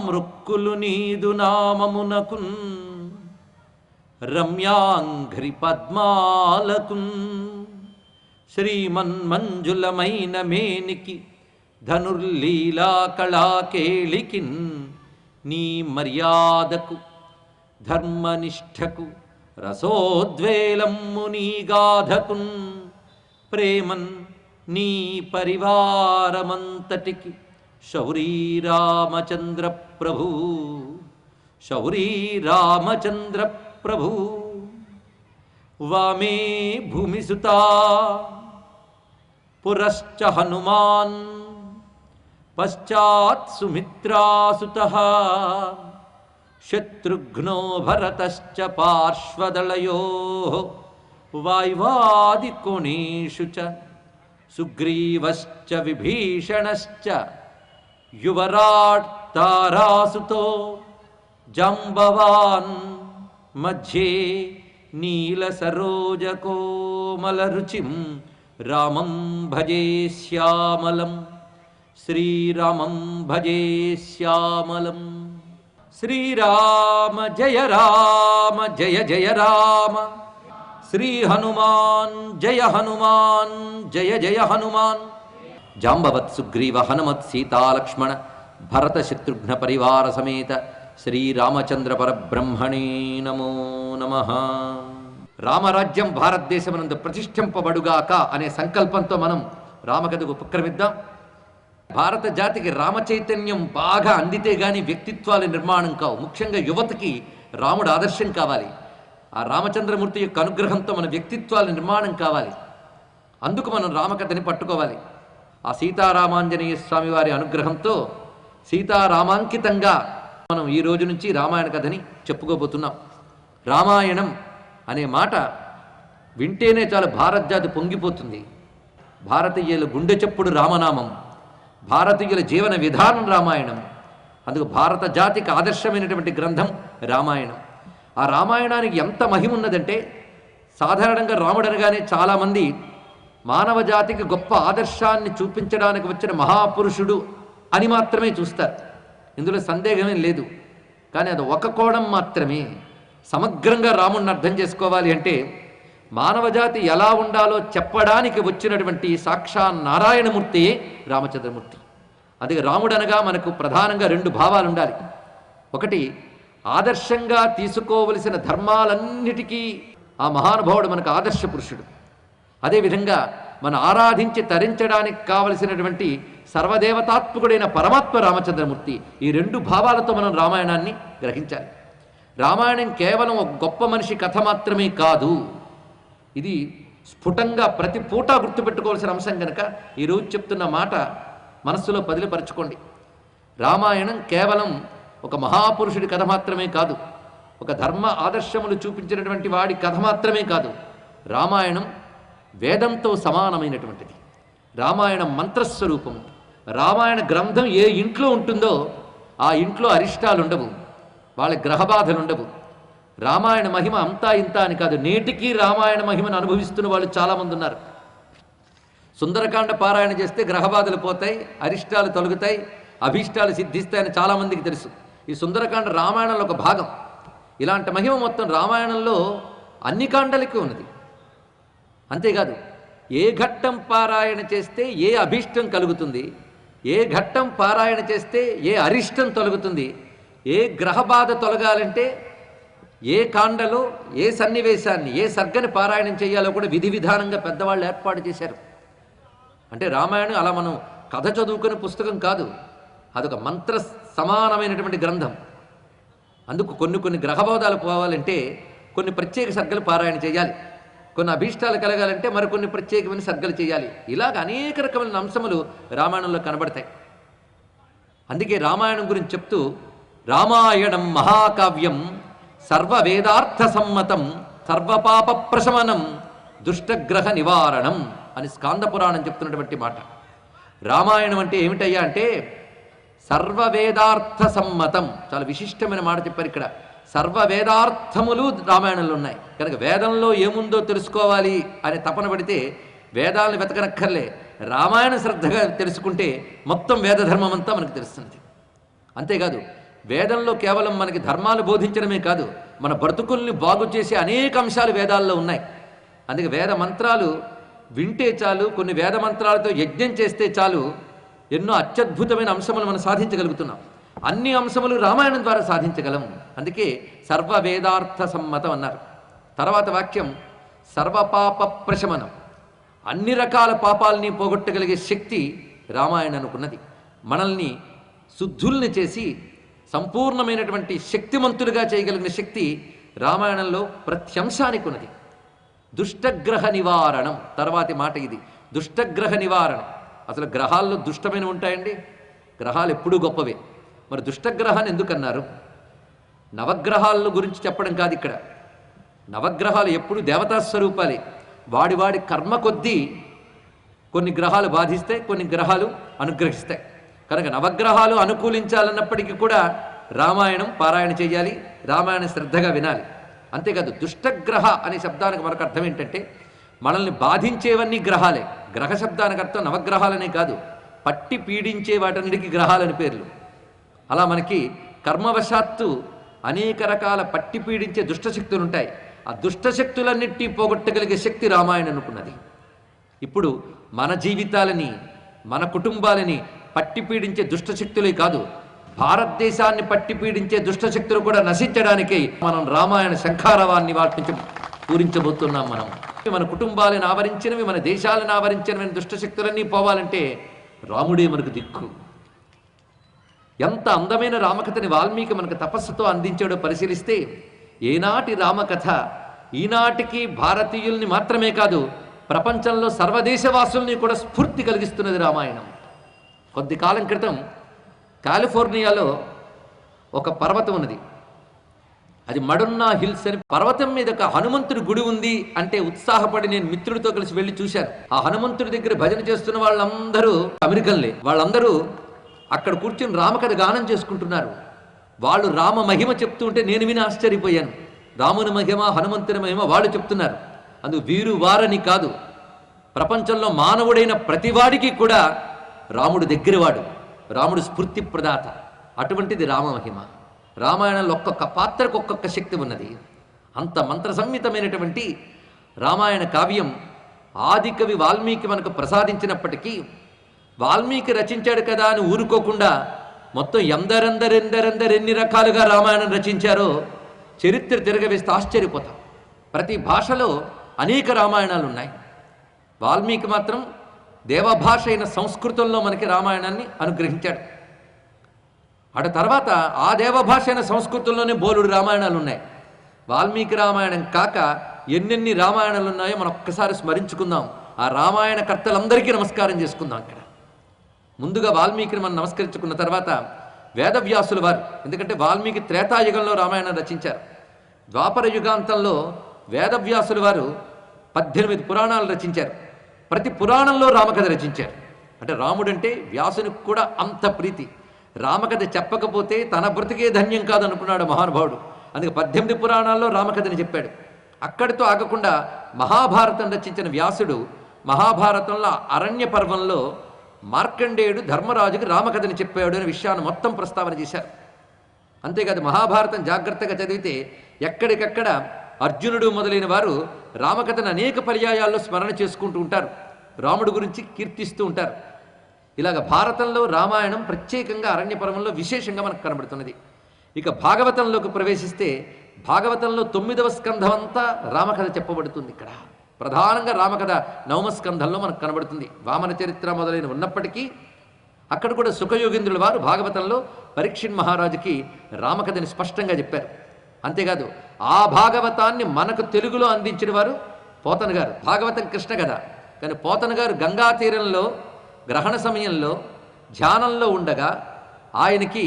మృక్కులు నీదు నామమునకున్ రమ్యాంఘ్రి పద్మాలకున్ శ్రీమన్మంజులమైన మేనికి ధనుర్లీలా కళాకేళికిన్ నీ మర్యాదకు ధర్మనిష్టకు రసోద్వేలమ్ము నీ గాధకున్ ప్రేమన్ నీ పరివారమంతటికి శౌరీ రామచంద్ర ప్రభు శౌరీ రామచంద్ర ప్రభు వామే భూమిసుతా పురశ్చ హనుమాన్ పశ్చాత్ సుమిత్రాసుతః శత్రుఘ్నో భరతశ్చ పార్శ్వదళయోః వాయువాదికోణేషు చ సుగ్రీవశ్చ విభీషణశ్చ యువరాట్ తారాసుతో జాంబవాన్ మధ్యే నీలసరోజకోమలరుచిం రామం భజే శ్యామలం శ్రీరామం భజే శ్యామలం. శ్రీరామ జయ జయ రామ శ్రీ హనుమాన్ జయ జయ హనుమాన్. జాంబవత్ సుగ్రీవ హనుమత్ సీతాలక్ష్మణ భరత శత్రుఘ్న పరివార సమేత శ్రీరామచంద్ర పరబ్రహ్మణే నమో నమః. రామరాజ్యం భారతదేశమునందు ప్రతిష్ఠింపబడుగాక అనే సంకల్పంతో మనం రామకథకు ఉపక్రమిద్దాం. భారత జాతికి రామచైతన్యం బాగా అందితే గాని వ్యక్తిత్వాల నిర్మాణం కావు. ముఖ్యంగా యువతకి రాముడు ఆదర్శం కావాలి. ఆ రామచంద్రమూర్తి యొక్క అనుగ్రహంతో మన వ్యక్తిత్వాల నిర్మాణం కావాలి. అందుకు మనం రామకథని పట్టుకోవాలి. ఆ సీతారామాంజనేయ స్వామి వారి అనుగ్రహంతో సీతారామాంకితంగా మనం ఈ రోజు నుంచి రామాయణ కథని చెప్పుకోబోతున్నాం. రామాయణం అనే మాట వింటేనే చాలా భారత జాతి పొంగిపోతుంది. భారతీయుల గుండె చప్పుడు రామనామం, భారతీయుల జీవన విధానం రామాయణం. అందుకు భారత జాతికి ఆదర్శమైనటువంటి గ్రంథం రామాయణం. ఆ రామాయణానికి ఎంత మహిమ ఉన్నదంటే, సాధారణంగా రాముడు అనగానే చాలామంది మానవ జాతికి గొప్ప ఆదర్శాన్ని చూపించడానికి వచ్చిన మహాపురుషుడు అని మాత్రమే చూస్తారు. ఇందులో సందేహమేం లేదు. కానీ అది ఒక కోణం మాత్రమే. సమగ్రంగా రాముడిని అర్థం చేసుకోవాలి అంటే మానవజాతి ఎలా ఉండాలో చెప్పడానికి వచ్చినటువంటి సాక్షాత్ నారాయణమూర్తియే రామచంద్రమూర్తి. అది రాముడు అనగా మనకు ప్రధానంగా రెండు భావాలు ఉండాలి. ఒకటి, ఆదర్శంగా తీసుకోవలసిన ధర్మాలన్నిటికీ ఆ మహానుభావుడు మనకు ఆదర్శ పురుషుడు. అదేవిధంగా మనం ఆరాధించి తరించడానికి కావలసినటువంటి సర్వదేవతాత్మకుడైన పరమాత్మ రామచంద్రమూర్తి. ఈ రెండు భావాలతో మనం రామాయణాన్ని గ్రహించాలి. రామాయణం కేవలం ఒక గొప్ప మనిషి కథ మాత్రమే కాదు. ఇది స్ఫుటంగా ప్రతి పూట గుర్తుపెట్టుకోవాల్సిన అంశం కనుక ఈరోజు చెప్తున్న మాట మనస్సులో పదిలిపరచుకోండి. రామాయణం కేవలం ఒక మహాపురుషుడి కథ మాత్రమే కాదు, ఒక ధర్మ ఆదర్శములు చూపించినటువంటి వాడి కథ మాత్రమే కాదు. రామాయణం వేదంతో సమానమైనటువంటిది. రామాయణం మంత్రస్వరూపము. రామాయణ గ్రంథం ఏ ఇంట్లో ఉంటుందో ఆ ఇంట్లో అరిష్టాలు ఉండవు, వాళ్ళ గ్రహబాధలు ఉండవు. రామాయణ మహిమ అంతా ఇంత అని కాదు, నేటికీ రామాయణ మహిమను అనుభవిస్తున్న వాళ్ళు చాలామంది ఉన్నారు. సుందరకాండ పారాయణ చేస్తే గ్రహబాధలు పోతాయి, అరిష్టాలు తొలగుతాయి, అభీష్టాలు సిద్ధిస్తాయని చాలామందికి తెలుసు. ఈ సుందరకాండ రామాయణంలో ఒక భాగం. ఇలాంటి మహిమ మొత్తం రామాయణంలో అన్ని కాండలకి ఉన్నది. అంతేకాదు, ఏ ఘట్టం పారాయణ చేస్తే ఏ అభీష్టం కలుగుతుంది, ఏ ఘట్టం పారాయణ చేస్తే ఏ అరిష్టం తొలగుతుంది, ఏ గ్రహబాధ తొలగాలంటే ఏ కాండలో ఏ సన్నివేశాన్ని ఏ సర్గని పారాయణం చేయాలో కూడా విధి విధానంగా పెద్దవాళ్ళు ఏర్పాటు చేశారు. అంటే రామాయణం అలా మనం కథ చదువుకునే పుస్తకం కాదు, అదొక మంత్ర సమానమైనటువంటి గ్రంథం. అందుకు కొన్ని గ్రహబోధాలు పోవాలంటే కొన్ని ప్రత్యేక సర్గలు పారాయణ చేయాలి, కొన్ని అభీష్టాలు కలగాలంటే మరికొన్ని ప్రత్యేకమైన సర్గలు చేయాలి. ఇలాగ అనేక రకమైన అంశములు రామాయణంలో కనబడతాయి. అందుకే రామాయణం గురించి చెప్తూ రామాయణం మహాకావ్యం సర్వవేదార్థ సమ్మతం సర్వపాప ప్రశమనం దుష్టగ్రహ నివారణం అని స్కాంద పురాణం చెప్తున్నటువంటి మాట. రామాయణం అంటే ఏమిటయ్యా అంటే సర్వవేదార్థ సమ్మతం. చాలా విశిష్టమైన మాట చెప్పారు ఇక్కడ. సర్వవేదార్థములు రామాయణంలో ఉన్నాయి కనుక వేదంలో ఏముందో తెలుసుకోవాలి అనే తపన పడితే వేదాలను వెతకనక్కర్లే, రామాయణ శ్రద్ధగా తెలుసుకుంటే మొత్తం వేదధర్మం అంతా మనకు తెలుస్తుంది. అంతేకాదు, వేదంలో కేవలం మనకి ధర్మాలు బోధించడమే కాదు, మన బ్రతుకుల్ని బాగు చేసే అనేక అంశాలు వేదాల్లో ఉన్నాయి. అందుకే వేద మంత్రాలు వింటే చాలు, కొన్ని వేద మంత్రాలతో యజ్ఞం చేస్తే చాలు, ఎన్నో అత్యద్భుతమైన అంశములు మనం సాధించగలుగుతున్నాం. అన్ని అంశములు రామాయణం ద్వారా సాధించగలం. అందుకే సర్వ వేదార్థ సమ్మతం అన్నారు. తర్వాత వాక్యం సర్వపాప ప్రశమనం. అన్ని రకాల పాపాలని పోగొట్టగలిగే శక్తి రామాయణానికున్నది. మనల్ని శుద్ధుల్ని చేసి సంపూర్ణమైనటువంటి శక్తిమంతులుగా చేయగలిగిన శక్తి రామాయణంలో ప్రతి అంశానికి ఉన్నది. దుష్టగ్రహ నివారణం తర్వాతి మాట ఇది. దుష్టగ్రహ నివారణం. అసలు గ్రహాల్లో దుష్టమైన ఉంటాయండి? గ్రహాలు ఎప్పుడూ గొప్పవే. మరి దుష్టగ్రహాన్ని ఎందుకన్నారు? నవగ్రహాల గురించి చెప్పడం కాదు ఇక్కడ. నవగ్రహాలు ఎప్పుడు దేవతా స్వరూపాలే. వాడి కర్మ కొద్దీ కొన్ని గ్రహాలు బాధిస్తాయి, కొన్ని గ్రహాలు అనుగ్రహిస్తాయి. కనుక నవగ్రహాలు అనుకూలించాలన్నప్పటికీ కూడా రామాయణం పారాయణ చేయాలి, రామాయణం శ్రద్ధగా వినాలి. అంతేకాదు దుష్టగ్రహ అనే శబ్దానికి మరొక అర్థం ఏంటంటే మనల్ని బాధించేవన్నీ గ్రహాలే. గ్రహ శబ్దానికి అర్థం నవగ్రహాలనే కాదు, పట్టి పీడించే వాటన్నిటికీ గ్రహాలని పేర్లు. అలా మనకి కర్మవశాత్తు అనేక రకాల పట్టి పీడించే దుష్టశక్తులు ఉంటాయి. ఆ దుష్టశక్తులన్నిటినీ పోగొట్టగలిగే శక్తి రామాయణానికున్నది. ఇప్పుడు మన జీవితాలని, మన కుటుంబాలని పట్టి పీడించే దుష్టశక్తులే కాదు, భారతదేశాన్ని పట్టి పీడించే దుష్టశక్తులు కూడా నశించడానికే మనం రామాయణ శంఖారవాన్ని వాటి నుంచి పూరించబోతున్నాం. మన కుటుంబాలను ఆవరించినవి, మన దేశాలను ఆవరించినవి దుష్టశక్తులన్నీ పోవాలంటే రాముడే మనకు దిక్కు. ఎంత అందమైన రామకథని వాల్మీకి మనకు తపస్సుతో అందించాడో పరిశీలిస్తే, ఏనాటి రామకథ ఈనాటికి భారతీయుల్ని మాత్రమే కాదు, ప్రపంచంలో సర్వదేశవాసుల్ని కూడా స్ఫూర్తి కలిగిస్తున్నది రామాయణం. కొద్ది కాలం క్రితం కాలిఫోర్నియాలో ఒక పర్వతం ఉన్నది. అది మడున్నా హిల్స్ అని. పర్వతం మీద ఒక హనుమంతుడి గుడి ఉంది అంటే ఉత్సాహపడి నేను మిత్రుడితో కలిసి వెళ్ళి చూశాను. ఆ హనుమంతుడి దగ్గర భజన చేస్తున్న వాళ్ళందరూ అమెరికన్లే. వాళ్ళందరూ అక్కడ కూర్చొని రామకథ గానం చేసుకుంటున్నారు. వాళ్ళు రామ మహిమ చెప్తూ ఉంటే నేను విని ఆశ్చర్యపోయాను. రాముని మహిమ, హనుమంతుని మహిమ వాళ్ళు చెప్తున్నారు. అందుకు వీరు వారని కాదు, ప్రపంచంలో మానవుడైన ప్రతివాడికి కూడా రాముడు దగ్గరవాడు, రాముడు స్ఫూర్తి ప్రదాత. అటువంటిది రామ మహిమ. రామాయణంలో ఒక్కొక్క పాత్రకు ఒక్కొక్క శక్తి ఉన్నది. అంత మంత్ర సంహితమైనటువంటి రామాయణ కావ్యం ఆదికవి వాల్మీకి మనకు ప్రసాదించినప్పటికీ, వాల్మీకి రచించాడు కదా అని ఊరుకోకుండా మొత్తం ఎన్ని రకాలుగా రామాయణం రచించారో చరిత్ర తిరగవేస్తే ఆశ్చర్యపోతాం. ప్రతి భాషలో అనేక రామాయణాలు ఉన్నాయి. వాల్మీకి మాత్రం దేవభాష అయిన సంస్కృతంలో మనకి రామాయణాన్ని అనుగ్రహించాడు. అటు తర్వాత ఆ దేవభాష అయిన సంస్కృతంలోనే బోలుడు రామాయణాలు ఉన్నాయి. వాల్మీకి రామాయణం కాక ఎన్నెన్ని రామాయణాలు ఉన్నాయో మనం ఒక్కసారి స్మరించుకుందాం. ఆ రామాయణ కర్తలందరికీ నమస్కారం చేసుకుందాం. అక్కడ ముందుగా వాల్మీకిని మనం నమస్కరించుకున్న తర్వాత వేదవ్యాసుల వారు, ఎందుకంటే వాల్మీకి త్రేతాయుగంలో రామాయణం రచించారు. ద్వాపర యుగాంతంలో వేదవ్యాసుల వారు 18 పురాణాలు రచించారు. ప్రతి పురాణంలో రామకథ రచించారు. అంటే రాముడంటే వ్యాసునికి కూడా అంత ప్రీతి. రామకథ చెప్పకపోతే తన బ్రతికే ధన్యం కాదనుకున్నాడు మహానుభావుడు. అందుకే 18 పురాణాల్లో రామకథని చెప్పాడు. అక్కడితో ఆగకుండా మహాభారతం రచించిన వ్యాసుడు మహాభారతంలో అరణ్య పర్వంలో మార్కండేయుడు ధర్మరాజుకి రామకథని చెప్పాడు అనే విషయాన్ని మొత్తం ప్రస్తావన చేశారు. అంతేకాదు మహాభారతం జాగ్రత్తగా చదివితే ఎక్కడికక్కడ అర్జునుడు మొదలైన వారు రామకథను అనేక పర్యాయాల్లో స్మరణ చేసుకుంటూ ఉంటారు, రాముడు గురించి కీర్తిస్తూ ఉంటారు. ఇలాగ భారతంలో రామాయణం ప్రత్యేకంగా అరణ్య పర్వంలో విశేషంగా మనకు కనబడుతున్నది. ఇక భాగవతంలోకి ప్రవేశిస్తే భాగవతంలో 9వ స్కంధం అంతా రామకథ చెప్పబడుతుంది. ఇక్కడ ప్రధానంగా రామకథ 9వ స్కంధంలో మనకు కనబడుతుంది. వామన చరిత్ర మొదలైన ఉన్నప్పటికీ అక్కడ కూడా సుఖయోగేంద్రుల వారు భాగవతంలో పరీక్షిత్ మహారాజుకి రామకథని స్పష్టంగా చెప్పారు. అంతేకాదు ఆ భాగవతాన్ని మనకు తెలుగులో అందించిన వారు పోతన గారు. భాగవతం కృష్ణ కథ, కానీ పోతన గారు గంగా తీరంలో గ్రహణ సమయంలో ధ్యానంలో ఉండగా ఆయనకి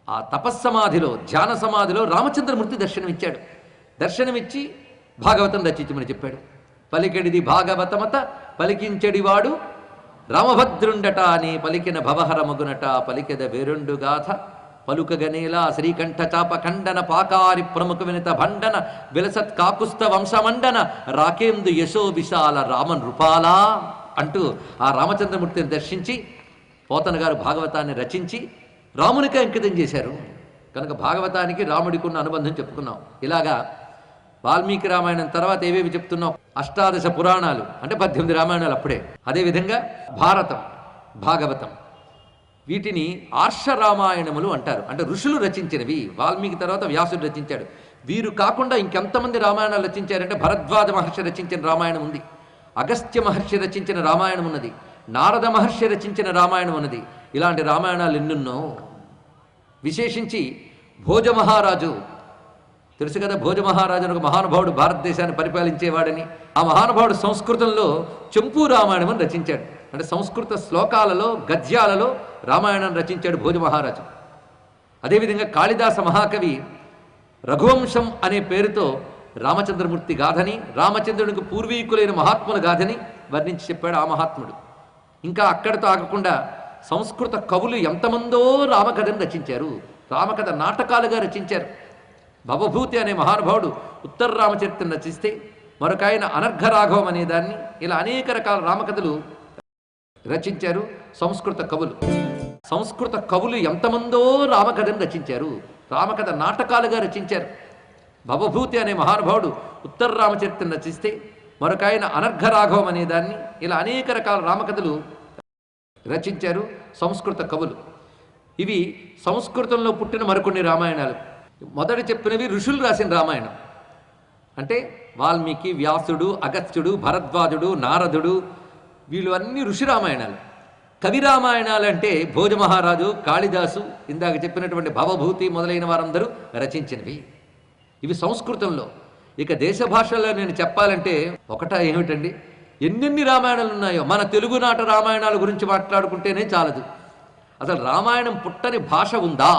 ఆ తపస్సమాధిలో, ధ్యాన సమాధిలో రామచంద్రమూర్తి దర్శనమిచ్చాడు. దర్శనమిచ్చి భాగవతం రచించమని చెప్పాడు. పలికెడిది భాగవతమత పలికించెడివాడు రామభద్రుండట అని పలికిన భవహర మగునట పలికెద వేరుండు గాథ పలుకగనేలా శ్రీకంఠ చాప ఖండన పాకారి ప్రముఖ వినిత భండన విలసత్ కాకుస్థ వంశమండన రాకేందు యశో విశాల రామన్ రూపాలా అంటూ ఆ రామచంద్రమూర్తిని దర్శించి పోతన గారు భాగవతాన్ని రచించి రామునికి అంకితం చేశారు. కనుక భాగవతానికి రాముడికి ఉన్న అనుబంధం చెప్పుకున్నాం. ఇలాగా వాల్మీకి రామాయణం తర్వాత ఏవేవి చెప్తున్నాం? అష్టాదశ పురాణాలు అంటే 18 రామాయణాలు అప్పుడే. అదేవిధంగా భారతం, భాగవతం, వీటిని ఆర్ష రామాయణములు అంటారు. అంటే ఋషులు రచించినవి. వాల్మీకి తర్వాత వ్యాసుడు రచించాడు. వీరు కాకుండా ఇంకెంతమంది రామాయణాలు రచించారంటే భరద్వాజ మహర్షి రచించిన రామాయణం ఉంది, అగస్త్య మహర్షి రచించిన రామాయణం ఉన్నది, నారద మహర్షి రచించిన రామాయణం ఉన్నది. ఇలాంటి రామాయణాలు ఎన్నున్నో. విశేషించి భోజ మహారాజు తెలుసు కదా, భోజ మహారాజు అని ఒక మహానుభావుడు భారతదేశాన్ని పరిపాలించేవాడని. ఆ మహానుభావుడు సంస్కృతంలో చెంపు రామాయణం అని రచించాడు. అంటే సంస్కృత శ్లోకాలలో గద్యాలలో రామాయణం రచించాడు భోజ మహారాజు. అదేవిధంగా కాళిదాస మహాకవి రఘువంశం అనే పేరుతో రామచంద్రమూర్తి గాథని, రామచంద్రునికి పూర్వీకులైన మహాత్ముల గాథని వర్ణించి చెప్పాడు ఆ మహాత్ముడు. ఇంకా అక్కడితో ఆగకుండా సంస్కృత కవులు ఎంతమందో రామకథను రచించారు. రామకథ నాటకాలుగా రచించారు. భవభూతి అనే మహానుభావుడు ఉత్తర రామచరిత్రం రచిస్తే, మరొక ఆయన అనర్ఘరాఘవం అనే దాన్ని, ఇలా అనేక రకాల రామకథలు రచించారు సంస్కృత కవులు. సంస్కృత కవులు ఎంతమందో రామకథను రచించారు. రామకథ నాటకాలుగా రచించారు. భవభూతి అనే మహానుభావుడు ఉత్తర రామచరిత్రం రచిస్తే, మరొక ఆయన అనర్ఘరాఘవం అనే దాన్ని, ఇలా అనేక రకాల రామకథలు రచించారు సంస్కృత కవులు. ఇవి సంస్కృతంలో పుట్టిన మరికొన్ని రామాయణాలు. మొదట చెప్పినవి ఋషులు రాసిన రామాయణం. అంటే వాల్మీకి, వ్యాసుడు, అగస్త్యుడు, భరద్వాజుడు, నారదుడు, వీళ్ళు అన్ని ఋషి రామాయణాలు. కవి రామాయణాలు అంటే భోజ మహారాజు, కాళిదాసు, ఇందాక చెప్పినటువంటి భవభూతి మొదలైన వారందరూ రచించినవి. ఇవి సంస్కృతంలో. ఇక దేశ భాషల్లో నేను చెప్పాలంటే ఒకట ఏమిటండి, ఎన్నెన్ని రామాయణాలు ఉన్నాయో. మన తెలుగునాట రామాయణాల గురించి మాట్లాడుకుంటేనే చాలదు. అసలు రామాయణం పుట్టని భాష ఉందా?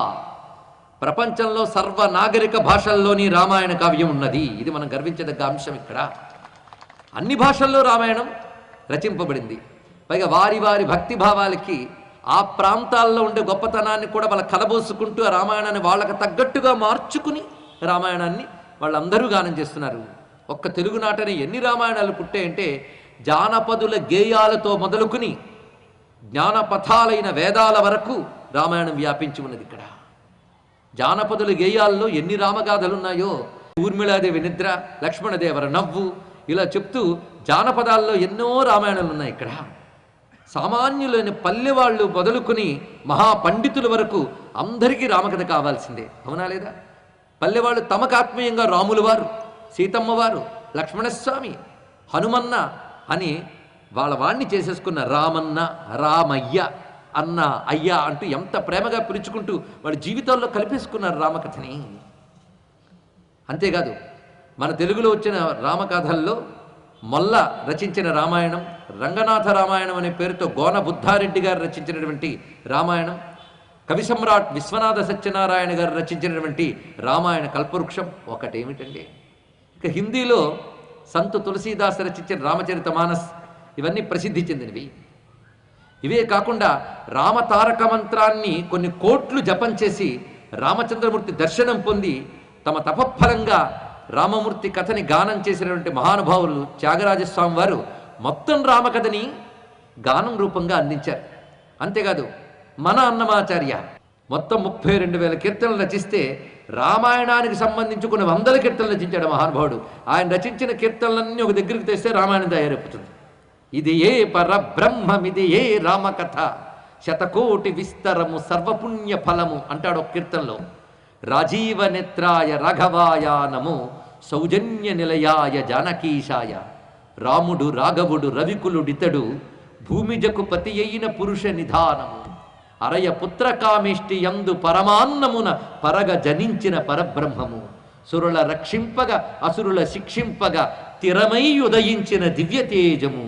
ప్రపంచంలో సర్వనాగరిక భాషల్లోని రామాయణ కావ్యం ఉన్నది. ఇది మనం గర్వించదగ్గ అంశం. ఇక్కడ అన్ని భాషల్లో రామాయణం రచింపబడింది. పైగా వారి వారి భక్తిభావాలకి ఆ ప్రాంతాల్లో ఉండే గొప్పతనాన్ని కూడా వాళ్ళ కలబోసుకుంటూ ఆ రామాయణాన్ని వాళ్ళకి తగ్గట్టుగా మార్చుకుని రామాయణాన్ని వాళ్ళందరూ గానం చేస్తున్నారు. ఒక్క తెలుగునాటని ఎన్ని రామాయణాలు పుట్టాయంటే జానపదుల గేయాలతో మొదలుకుని జ్ఞానపథాలైన వేదాల వరకు రామాయణం వ్యాపించి ఉన్నది. ఇక్కడ జానపదుల గేయాల్లో ఎన్ని రామగాథలున్నాయో. ఊర్మిళాదేవి నిద్ర, లక్ష్మణదేవర నవ్వు, ఇలా చెప్తూ జానపదాల్లో ఎన్నో రామాయణాలు ఉన్నాయి. ఇక్కడ సామాన్యులైన పల్లెవాళ్ళు మొదలుకొని మహాపండితుల వరకు అందరికీ రామకథ కావాల్సిందే. అవునా లేదా? పల్లెవాళ్ళు తమకు ఆత్మీయంగా రాములు వారు, సీతమ్మవారు, లక్ష్మణస్వామి, హనుమన్న అని వాళ్ళ వాణ్ణి చేసేసుకున్న రామన్న, రామయ్య, అన్న, అయ్య అంటూ ఎంత ప్రేమగా పిలుచుకుంటూ వాళ్ళ జీవితాల్లో కలిపేసుకున్నారు రామకథని. అంతేకాదు మన తెలుగులో వచ్చిన రామకథల్లో మొల్ల రచించిన రామాయణం, రంగనాథ రామాయణం అనే పేరుతో గోన బుద్ధారెడ్డి గారు రచించినటువంటి రామాయణం, కవి సమ్రాట్ విశ్వనాథ సత్యనారాయణ గారు రచించినటువంటి రామాయణ కల్పవృక్షం ఒకటేమిటండి. ఇక హిందీలో సంత్ తులసీదాస్ రచించిన రామచరిత మానస్, ఇవన్నీ ప్రసిద్ధి చెందినవి. ఇవే కాకుండా రామతారక మంత్రాన్ని కొన్ని కోట్లు జపం చేసి రామచంద్రమూర్తి దర్శనం పొంది తమ తపఫలంగా రామమూర్తి కథని గానం చేసినటువంటి మహానుభావులు త్యాగరాజస్వామి వారు మొత్తం రామకథని గానం రూపంగా అందించారు. అంతేకాదు మన అన్నమాచార్య మొత్తం 32,000 కీర్తనలు రచిస్తే రామాయణానికి సంబంధించి కొన్ని 100 కీర్తనలు రచించాడు మహానుభావుడు. ఆయన రచించిన కీర్తనలన్నీ ఒక దగ్గరికి తెస్తే రామాయణం తయారైపోతుంది. ఇది ఏ పరబ్రహ్మమిది ఏ రామకథ, శతకోటి విస్తరము సర్వపుణ్య ఫలము అంటాడు ఒక కీర్తనలో. రాజీవ నేత్రాయ రాఘవాయ నమో సౌజన్య నిలయాయ జానకీశాయ, రాముడు రాఘవుడు రవికులుడితడు భూమిజకు పతి అయిన పురుష నిధానము, అరయ పుత్రకామిష్టి యందు పరమాన్నమున పరగ జనించిన పరబ్రహ్మము, సురుల రక్షింపగా అసురుల శిక్షింపగా తిరమై ఉదయించిన దివ్య తేజము,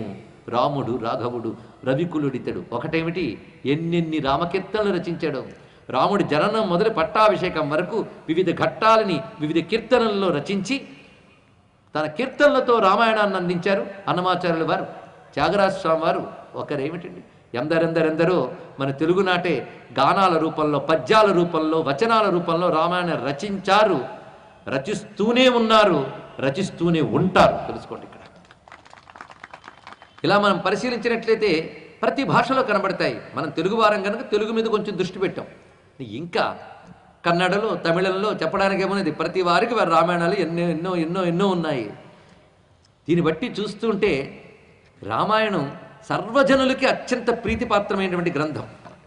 రాముడు రాఘవుడు రవికులుడితడు. ఒకటేమిటి, ఎన్నెన్ని రామకీర్తనలు రచించాడు. రాముడి జననం మొదలు పట్టాభిషేకం వరకు వివిధ ఘట్టాలని వివిధ కీర్తనల్లో రచించి తన కీర్తనలతో రామాయణాన్ని అందించారు అన్నమాచార్యుల వారు. త్యాగరాజస్వామి వారు ఒకరేమిటండి, ఎందరెందరెందరో మన తెలుగునాటే గానాల రూపంలో, పద్యాల రూపంలో, వచనాల రూపంలో రామాయణం రచించారు, రచిస్తూనే ఉన్నారు, రచిస్తూనే ఉంటారు. తెలుసుకోండి. ఇక్కడ ఇలా మనం పరిశీలించినట్లయితే ప్రతి భాషలో కనబడతాయి. మనం తెలుగు వారం కనుక తెలుగు మీద కొంచెం దృష్టి పెట్టాం. ఇంకా కన్నడలో తమిళంలో చెప్పడానికేమోది ప్రతి వారికి వారి రామాయణాలు ఎన్నో ఎన్నో ఎన్నో ఎన్నో ఉన్నాయి. దీన్ని బట్టి చూస్తుంటే రామాయణం సర్వజనులకి అత్యంత ప్రీతిపాత్రమైనటువంటి గ్రంథం.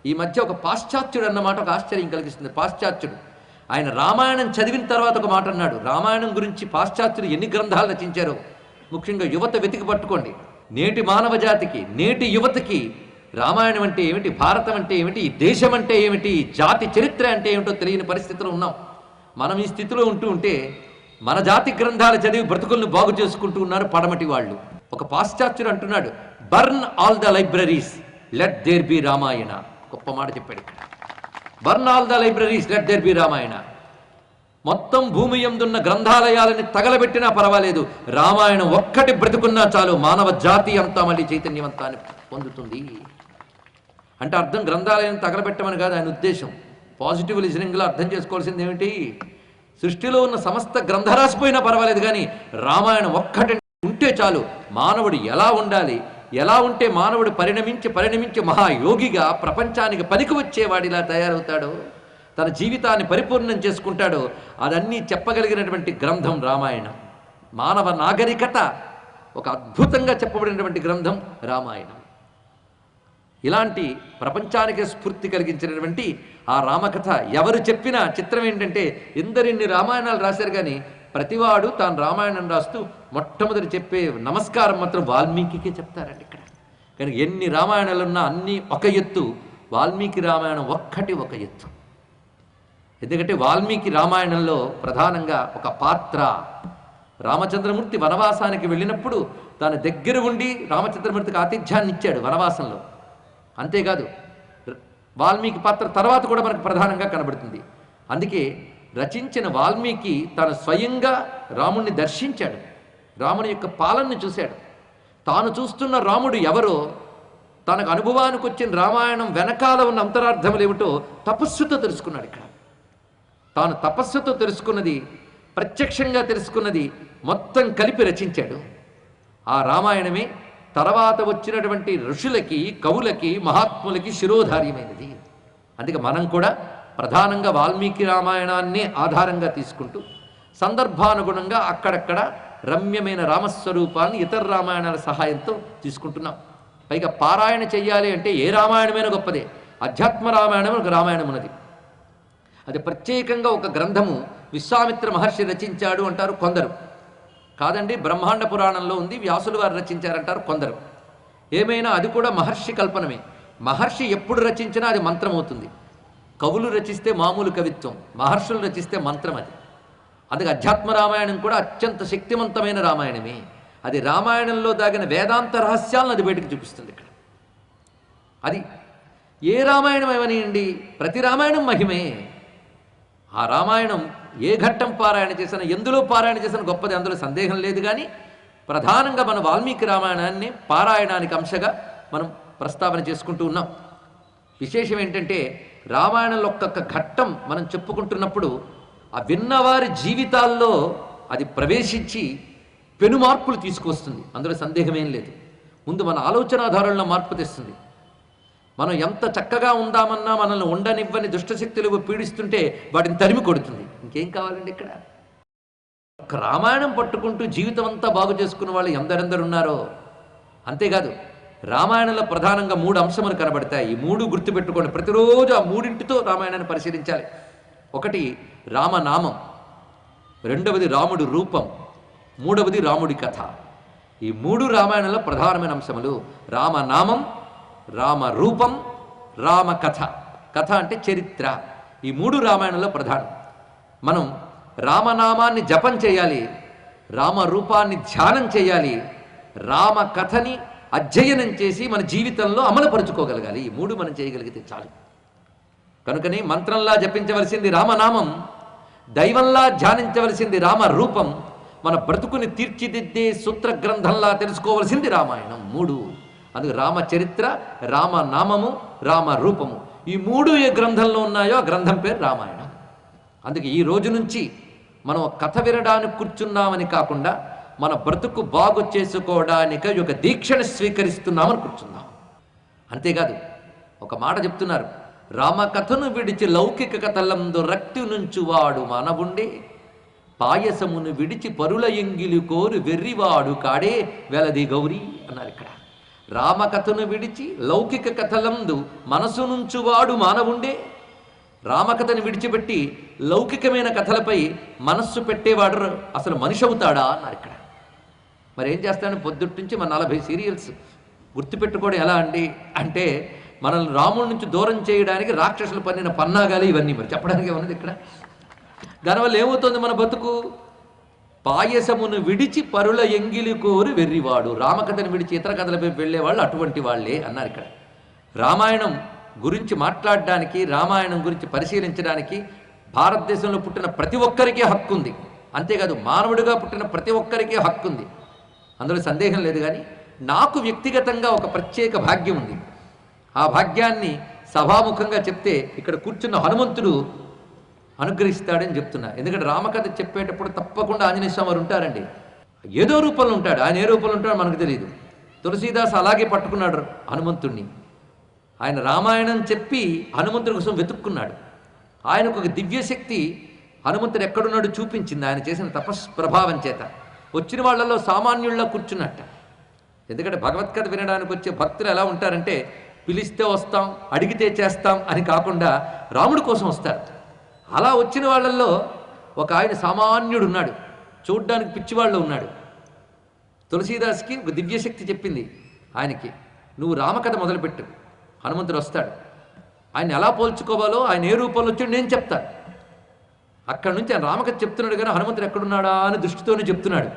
ఈ మధ్య ఒక పాశ్చాత్యుడు అన్నమాట ఒక ఆశ్చర్యం కలిగిస్తుంది. పాశ్చాత్యుడు ఆయన రామాయణం చదివిన తర్వాత ఒక మాట అన్నాడు. రామాయణం గురించి పాశ్చాత్యులు ఎన్ని గ్రంథాలు రచించారో ముఖ్యంగా యువత వెతికి పట్టుకోండి. నేటి మానవ జాతికి, నేటి యువతకి రామాయణం అంటే ఏమిటి, భారతం అంటే ఏమిటి, ఈ దేశం అంటే ఏమిటి, జాతి చరిత్ర అంటే ఏమిటో తెలియని పరిస్థితిలో ఉన్నాం. మనం ఈ స్థితిలో ఉంటే మన జాతి గ్రంథాలు చదివి బ్రతుకులను బాగు చేసుకుంటూ ఉన్నారు పడమటి వాళ్ళు. ఒక పాశ్చాత్యుడు అంటున్నాడు, burn all the libraries, let there be Ramayana. గొప్ప మాట చెప్పాడు ఇక్కడ. Burn all the libraries, let there be Ramayana. మొత్తం భూమి యందున్న గ్రంథాలయాలని తగలబెట్టినా పర్వాలేదు, రామాయణం ఒక్కటి బ్రతుకున్నా చాలు, మానవ జాతి అంతా మళ్ళీ చైతన్యవంతాన్ని పొందుతుంది. అంటే అర్థం గ్రంథాలయం తగలబెట్టమని కాదు ఆయన ఉద్దేశం. పాజిటివ్ లిజనింగ్లో అర్థం చేసుకోవాల్సింది ఏమిటి, సృష్టిలో ఉన్న సమస్త గ్రంథరాశిపోయినా పర్వాలేదు కానీ రామాయణం ఒక్కటి ఉంటే చాలు, మానవుడు ఎలా ఉండాలి, ఎలా ఉంటే మానవుడు పరిణమించి మహాయోగిగా ప్రపంచానికి పనికి వచ్చేవాడిలా తయారవుతాడో, తన జీవితాన్ని పరిపూర్ణం చేసుకుంటాడో అదన్నీ చెప్పగలిగినటువంటి గ్రంథం రామాయణం. మానవ నాగరికత ఒక అద్భుతంగా చెప్పబడినటువంటి గ్రంథం రామాయణం. ఇలాంటి ప్రపంచానికి స్ఫూర్తి కలిగించినటువంటి ఆ రామకథ ఎవరు చెప్పినా చిత్రం ఏంటంటే ఎందరిన్ని రామాయణాలు రాశారు కానీ ప్రతివాడు తాను రామాయణం రాస్తూ మొట్టమొదటి చెప్పే నమస్కారం మాత్రం వాల్మీకికే చెప్తారండి ఇక్కడ. కానీ ఎన్ని రామాయణాలు ఉన్నా అన్నీ ఒక ఎత్తు, వాల్మీకి రామాయణం ఒక్కటి ఒక ఎత్తు. ఎందుకంటే వాల్మీకి రామాయణంలో ప్రధానంగా ఒక పాత్ర, రామచంద్రమూర్తి వనవాసానికి వెళ్ళినప్పుడు తాను దగ్గర ఉండి రామచంద్రమూర్తికి ఆతిథ్యాన్ని ఇచ్చాడు వనవాసంలో. అంతేకాదు వాల్మీకి పాత్ర తర్వాత కూడా మనకు ప్రధానంగా కనబడుతుంది. అందుకే రచించిన వాల్మీకి తాను స్వయంగా రాముణ్ణి దర్శించాడు, రాముని యొక్క పాలనని చూశాడు. తాను చూస్తున్న రాముడు ఎవరో, తనకు అనుభవానికి వచ్చిన రామాయణం వెనకాల ఉన్న అంతరార్థములు ఏమిటో తపస్సుతో తెలుసుకున్నాడు. ఇక్కడ తాను తపస్సుతో తెలుసుకున్నది, ప్రత్యక్షంగా తెలుసుకున్నది మొత్తం కలిపి రచించాడు. ఆ రామాయణమే తర్వాత వచ్చినటువంటి ఋషులకి, కవులకి, మహాత్ములకి శిరోధార్యమైనది. అందుకే మనం కూడా ప్రధానంగా వాల్మీకి రామాయణాన్నే ఆధారంగా తీసుకుంటూ సందర్భానుగుణంగా అక్కడక్కడ రమ్యమైన రామస్వరూపాన్ని ఇతర రామాయణాల సహాయంతో తీసుకుంటున్నాం. పైగా పారాయణ చెయ్యాలి అంటే ఏ రామాయణమైనా గొప్పదే. అధ్యాత్మ రామాయణం ఒక రామాయణం ఉన్నది, అది ప్రత్యేకంగా ఒక గ్రంథము విశ్వామిత్ర మహర్షి రచించాడు అంటారు కొందరు. కాదండి, బ్రహ్మాండ పురాణంలో ఉంది, వ్యాసులు వారు రచించారంటారు కొందరు. ఏమైనా అది కూడా మహర్షి కల్పనమే. మహర్షి ఎప్పుడు రచించినా అది మంత్రం అవుతుంది. కవులు రచిస్తే మామూలు కవిత్వం, మహర్షులు రచిస్తే మంత్రం. అది అందుకే అధ్యాత్మ రామాయణం కూడా అత్యంత శక్తివంతమైన రామాయణమే. అది రామాయణంలో దాగిన వేదాంత రహస్యాలను అది బయటకు చూపిస్తుంది. ఇక్కడ అది ఏ రామాయణం ఏమనియండి, ప్రతి రామాయణం మహిమే. ఆ రామాయణం ఏ ఘట్టం పారాయణ చేసినా, ఎందులో పారాయణ చేసినా గొప్పది, అందులో సందేహం లేదు. కానీ ప్రధానంగా మన వాల్మీకి రామాయణాన్ని పారాయణానికి అంశగా మనం ప్రస్తావన చేసుకుంటూ ఉన్నాం. విశేషం ఏంటంటే రామాయణంలో ఒక్కొక్క ఘట్టం మనం చెప్పుకుంటున్నప్పుడు ఆ విన్నవారి జీవితాల్లో అది ప్రవేశించి పెను మార్పులు తీసుకొస్తుంది, అందులో సందేహమేం లేదు. ముందు మన ఆలోచనాధారంలో మార్పు తెస్తుంది. మనం ఎంత చక్కగా ఉందామన్నా మనల్ని ఉండనివ్వని దుష్టశక్తులు పీడిస్తుంటే వాటిని తరిమి కొడుతుంది. ఇంకేం కావాలండి ఇక్కడ? ఒక రామాయణం పట్టుకుంటూ జీవితం అంతా బాగు చేసుకున్న వాళ్ళు ఎందరెందరు ఉన్నారో. అంతేకాదు రామాయణంలో ప్రధానంగా 3 అంశములు కనబడతాయి. ఈ 3 గుర్తుపెట్టుకోండి. ప్రతిరోజు ఆ 3ంటితో రామాయణాన్ని పరిశీలించాలి. ఒకటి రామనామం, రెండవది రాముడి రూపం, మూడవది రాముడి కథ. ఈ 3 రామాయణంలో ప్రధానమైన అంశములు. రామనామం, రామ రూపం, రామ కథ. కథ అంటే చరిత్ర. ఈ 3 రామాయణంలో ప్రధానం. మనం రామనామాన్ని జపం చేయాలి, రామ రూపాన్ని ధ్యానం చేయాలి, రామ కథని అధ్యయనం చేసి మన జీవితంలో అమలుపరుచుకోగలగాలి. ఈ 3 మనం చేయగలిగితే చాలు. కనుకని మంత్రంలా జపించవలసింది రామనామం, దైవంలా ధ్యానించవలసింది రామ రూపం, మన బ్రతుకుని తీర్చిదిద్దే సూత్ర గ్రంథంలా తెలుసుకోవలసింది రామాయణం. 3. అందుకు రామచరిత్ర, రామనామము, రామ రూపము, ఈ 3 ఏ గ్రంథంలో ఉన్నాయో ఆ గ్రంథం పేరు రామాయణం. అందుకే ఈ రోజు నుంచి మనం కథ వినడానికి కూర్చున్నామని కాకుండా మన బ్రతుకు బాగు చేసుకోవడానికి ఒక దీక్షను స్వీకరిస్తున్నామని కూర్చున్నాం. అంతేకాదు ఒక మాట చెప్తున్నారు, రామకథను విడిచి లౌకిక కథలందు రక్తి నుంచువాడు మానవుండే, పాయసమును విడిచి పరుల ఎంగిలి కోరు వెర్రివాడు కాడే వెలది గౌరీ అన్నారు ఇక్కడ. రామకథను విడిచి లౌకిక కథలందు మనసు నుంచువాడు మానవుండే, రామకథను విడిచిపెట్టి లౌకికమైన కథలపై మనస్సు పెట్టేవాడు అసలు మనిషి అవుతాడా అన్నారు ఇక్కడ. మరి ఏం చేస్తాను, పొద్దుటి నుంచి మన 40 సీరియల్స్ గుర్తుపెట్టుకోవడం ఎలా అండి అంటే, మనల్ని రాముడి నుంచి దూరం చేయడానికి రాక్షసులు పన్నిన పన్నాగాలి ఇవన్నీ మరి చెప్పడానికి ఏమన్నది ఇక్కడ. దానివల్ల ఏమవుతుంది మన బతుకు? పాయసమును విడిచి పరుల ఎంగిలి కోరు వెర్రివాడు. రామకథను విడిచి ఇతర కథలపై వెళ్ళేవాళ్ళు అటువంటి వాళ్ళే అన్నారు ఇక్కడ. రామాయణం గురించి మాట్లాడడానికి, రామాయణం గురించి పరిశీలించడానికి భారతదేశంలో పుట్టిన ప్రతి ఒక్కరికి హక్కు ఉంది. అంతేకాదు, మానవుడిగా పుట్టిన ప్రతి ఒక్కరికి హక్కు ఉంది, అందులో సందేహం లేదు. కానీ నాకు వ్యక్తిగతంగా ఒక ప్రత్యేక భాగ్యం ఉంది. ఆ భాగ్యాన్ని సభాముఖంగా చెప్తే ఇక్కడ కూర్చున్న హనుమంతుడు అనుగ్రహిస్తాడని చెప్తున్నా. ఎందుకంటే రామకథ చెప్పేటప్పుడు తప్పకుండా ఆంజనేయ స్వామి వారు ఉంటారండి. ఏదో రూపంలో ఉంటాడు, ఆయన ఏ రూపంలో ఉంటాడో మనకు తెలియదు. తులసీదాస్ అలాగే పట్టుకున్నాడు హనుమంతుణ్ణి. ఆయన రామాయణం చెప్పి హనుమంతుడి కోసం వెతుక్కున్నాడు. ఆయనకు ఒక దివ్యశక్తి హనుమంతుడు ఎక్కడున్నాడు చూపించింది ఆయన చేసిన తపస్ప్రభావం చేత. వచ్చిన వాళ్ళలో సామాన్యుల్లో కూర్చున్నట్ట. ఎందుకంటే భగవద్గీత వినడానికి వచ్చే భక్తులు ఎలా ఉంటారంటే, పిలిస్తే వస్తాం, అడిగితే చేస్తాం అని కాకుండా రాముడి కోసం వస్తారు. అలా వచ్చిన వాళ్ళల్లో ఒక ఆయన సామాన్యుడు ఉన్నాడు, చూడ్డానికి పిచ్చివాళ్ళు ఉన్నాడు. తులసీదాస్కి ఒక దివ్యశక్తి చెప్పింది ఆయనకి, నువ్వు రామకథ మొదలుపెట్టు, హనుమంతుడు వస్తాడు. ఆయన ఎలా పోల్చుకోవాలో, ఆయన ఏ రూపంలో వచ్చాడు నేను చెప్తాను. అక్కడి నుంచి ఆయన రామకథ చెప్తున్నాడు కానీ హనుమంతుడు ఎక్కడున్నాడా అని దృష్టితోనే చెప్తున్నాడు.